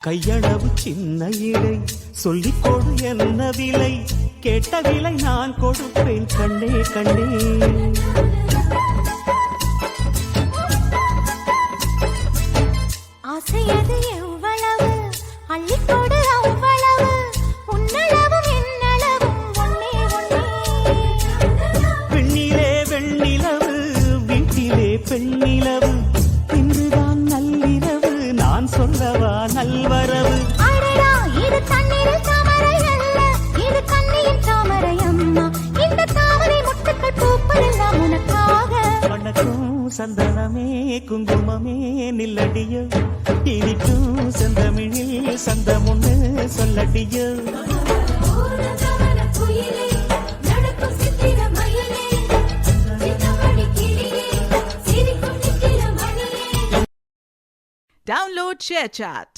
கையளவு சின்ன இடை சொல்லிக் கொடு என்ன விலை, கேட்ட விலை நான் கொடுப்பேன் கண்ணே கண்ணே. ஆசையது எவ்வளவு அள்ளிக்கொடு அவ்வளவு, உன்னளவும் என்னளவும் ஒன்னே ஒன்னே. பெண்ணிலே வெண்ணிலவு வீட்டிலே பெண்ணிலவு, இன்றுதான் நள்ளிரவு நான் சொல்லவா நல்வரவு. அடடா இது தண்ணீரில் தாமரை அல்ல, இது கண்ணியின் தாமரை அம்மா. இந்த தாமரை முட்டுக்கள் பூப்பதெல்லாம் உனக்காக. வணக்கம் சந்தனமே குங்குமமே நில்லடியோ, இனிக்கும் செந்தமிழில் சந்தமுன்னு சொல்லடியோ. Download ShareChat.